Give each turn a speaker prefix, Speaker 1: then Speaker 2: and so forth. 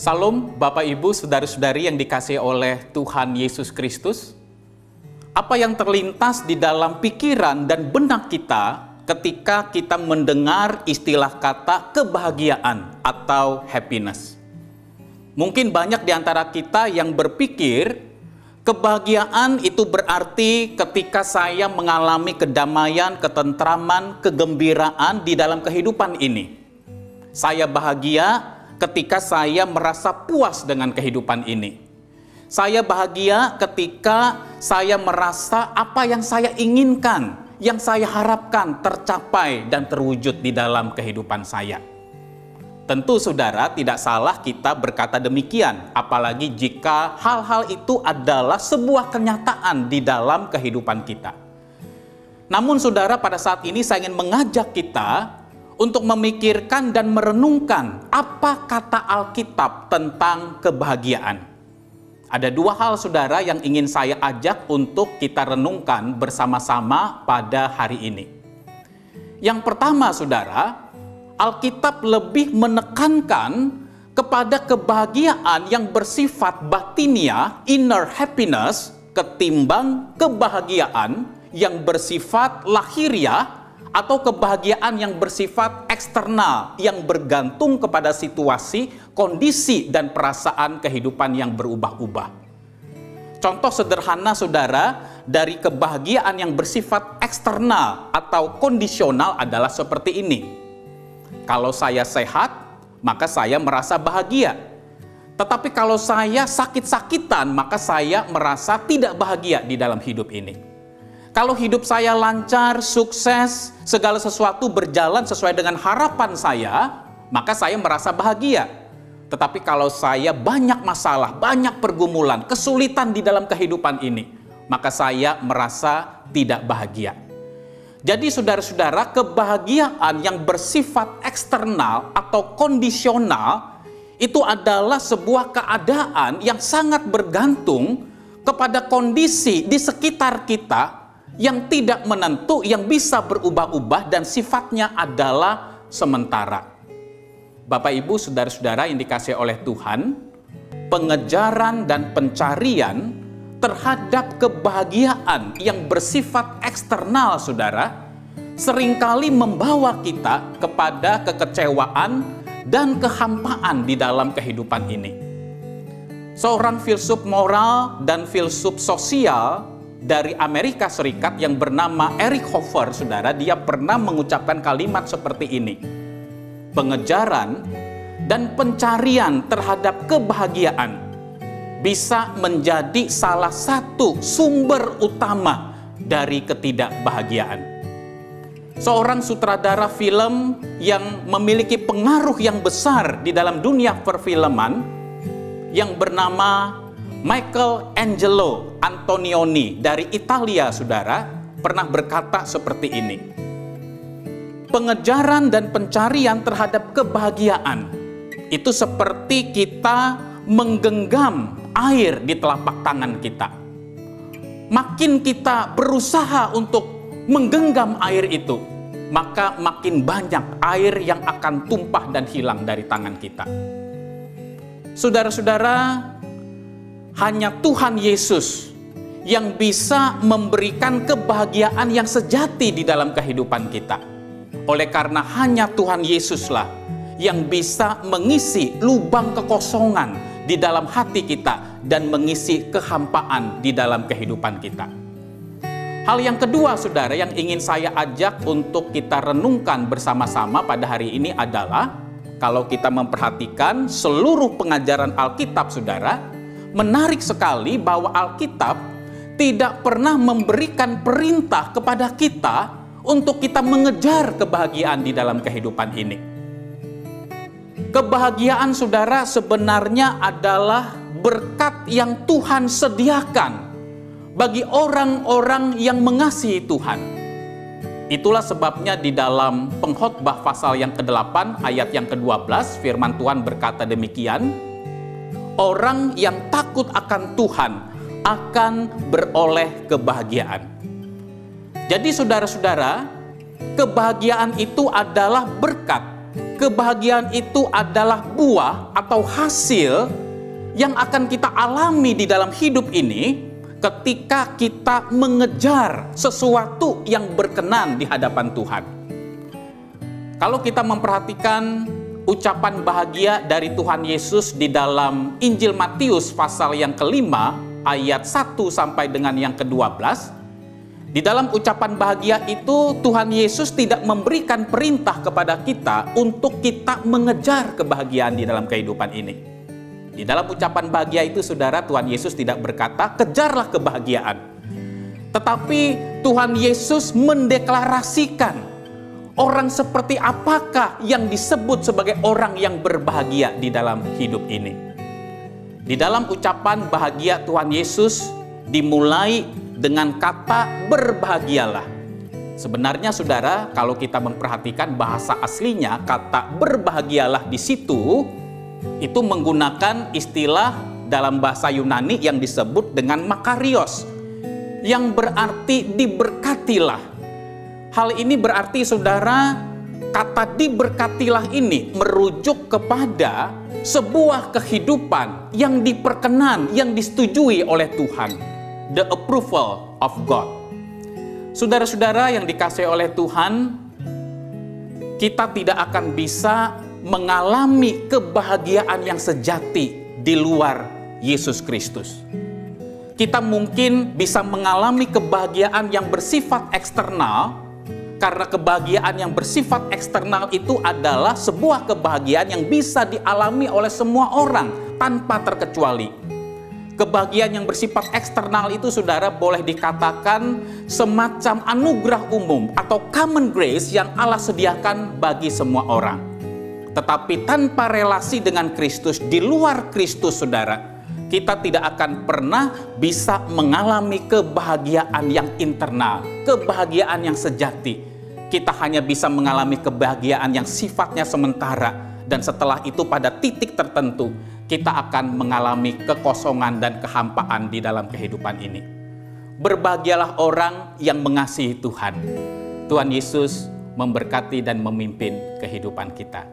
Speaker 1: Salam Bapak Ibu, saudara-saudari yang dikasihi oleh Tuhan Yesus Kristus. Apa yang terlintas di dalam pikiran dan benak kita ketika kita mendengar istilah kata kebahagiaan atau happiness? Mungkin banyak di antara kita yang berpikir kebahagiaan itu berarti ketika saya mengalami kedamaian, ketentraman, kegembiraan di dalam kehidupan ini. Saya bahagia ketika saya merasa puas dengan kehidupan ini. Saya bahagia ketika saya merasa apa yang saya inginkan, yang saya harapkan tercapai dan terwujud di dalam kehidupan saya. Tentu saudara, tidak salah kita berkata demikian, apalagi jika hal-hal itu adalah sebuah kenyataan di dalam kehidupan kita. Namun saudara, pada saat ini saya ingin mengajak kita untuk memikirkan dan merenungkan apa kata Alkitab tentang kebahagiaan. Ada dua hal saudara yang ingin saya ajak untuk kita renungkan bersama-sama pada hari ini. Yang pertama saudara, Alkitab lebih menekankan kepada kebahagiaan yang bersifat batinia, inner happiness, ketimbang kebahagiaan yang bersifat lahiriah atau kebahagiaan yang bersifat eksternal, yang bergantung kepada situasi, kondisi, dan perasaan kehidupan yang berubah-ubah. Contoh sederhana saudara, dari kebahagiaan yang bersifat eksternal atau kondisional adalah seperti ini. Kalau saya sehat, maka saya merasa bahagia. Tetapi kalau saya sakit-sakitan, maka saya merasa tidak bahagia di dalam hidup ini. Kalau hidup saya lancar, sukses, segala sesuatu berjalan sesuai dengan harapan saya, maka saya merasa bahagia. Tetapi kalau saya banyak masalah, banyak pergumulan, kesulitan di dalam kehidupan ini, maka saya merasa tidak bahagia. Jadi saudara-saudara, kebahagiaan yang bersifat eksternal atau kondisional itu adalah sebuah keadaan yang sangat bergantung kepada kondisi di sekitar kita yang tidak menentu, yang bisa berubah-ubah dan sifatnya adalah sementara. Bapak Ibu, saudara-saudara yang dikasihi oleh Tuhan, pengejaran dan pencarian terhadap kebahagiaan yang bersifat eksternal saudara, seringkali membawa kita kepada kekecewaan dan kehampaan di dalam kehidupan ini. Seorang filsuf moral dan filsuf sosial dari Amerika Serikat yang bernama Eric Hoffer, saudara, dia pernah mengucapkan kalimat seperti ini. Pengejaran dan pencarian terhadap kebahagiaan bisa menjadi salah satu sumber utama dari ketidakbahagiaan. Seorang sutradara film yang memiliki pengaruh yang besar di dalam dunia perfilman yang bernama Michelangelo Antonioni dari Italia, saudara, pernah berkata seperti ini. Pengejaran dan pencarian terhadap kebahagiaan itu seperti kita menggenggam air di telapak tangan kita. Makin kita berusaha untuk menggenggam air itu, maka makin banyak air yang akan tumpah dan hilang dari tangan kita. Saudara-saudara, hanya Tuhan Yesus yang bisa memberikan kebahagiaan yang sejati di dalam kehidupan kita. Oleh karena hanya Tuhan Yesuslah yang bisa mengisi lubang kekosongan di dalam hati kita dan mengisi kehampaan di dalam kehidupan kita. Hal yang kedua, saudara, yang ingin saya ajak untuk kita renungkan bersama-sama pada hari ini adalah, kalau kita memperhatikan seluruh pengajaran Alkitab, saudara, menarik sekali bahwa Alkitab tidak pernah memberikan perintah kepada kita untuk kita mengejar kebahagiaan di dalam kehidupan ini. Kebahagiaan saudara sebenarnya adalah berkat yang Tuhan sediakan bagi orang-orang yang mengasihi Tuhan. Itulah sebabnya di dalam Pengkhotbah pasal yang ke-8 ayat yang ke-12 firman Tuhan berkata demikian, orang yang takut akan Tuhan akan beroleh kebahagiaan. Jadi saudara-saudara, kebahagiaan itu adalah berkat, kebahagiaan itu adalah buah atau hasil yang akan kita alami di dalam hidup ini ketika kita mengejar sesuatu yang berkenan di hadapan Tuhan. Kalau kita memperhatikan ucapan bahagia dari Tuhan Yesus di dalam Injil Matius pasal yang kelima, ayat 1 sampai dengan yang ke-12, di dalam ucapan bahagia itu Tuhan Yesus tidak memberikan perintah kepada kita untuk kita mengejar kebahagiaan di dalam kehidupan ini. Di dalam ucapan bahagia itu, saudara, Tuhan Yesus tidak berkata, kejarlah kebahagiaan. Tetapi Tuhan Yesus mendeklarasikan orang seperti apakah yang disebut sebagai orang yang berbahagia di dalam hidup ini. Di dalam ucapan bahagia Tuhan Yesus dimulai dengan kata berbahagialah. Sebenarnya, saudara, kalau kita memperhatikan bahasa aslinya, kata berbahagialah di situ itu menggunakan istilah dalam bahasa Yunani yang disebut dengan makarios, yang berarti diberkatilah. Hal ini berarti, saudara, kata diberkatilah ini merujuk kepada sebuah kehidupan yang diperkenan, yang disetujui oleh Tuhan. The approval of God. Saudara-saudara yang dikasihi oleh Tuhan, kita tidak akan bisa mengalami kebahagiaan yang sejati di luar Yesus Kristus. Kita mungkin bisa mengalami kebahagiaan yang bersifat eksternal, karena kebahagiaan yang bersifat eksternal itu adalah sebuah kebahagiaan yang bisa dialami oleh semua orang tanpa terkecuali. Kebahagiaan yang bersifat eksternal itu, saudara, boleh dikatakan semacam anugerah umum atau common grace yang Allah sediakan bagi semua orang. Tetapi tanpa relasi dengan Kristus, di luar Kristus, saudara, kita tidak akan pernah bisa mengalami kebahagiaan yang internal, kebahagiaan yang sejati. Kita hanya bisa mengalami kebahagiaan yang sifatnya sementara, dan setelah itu pada titik tertentu kita akan mengalami kekosongan dan kehampaan di dalam kehidupan ini. Berbahagialah orang yang mengasihi Tuhan. Tuhan Yesus memberkati dan memimpin kehidupan kita.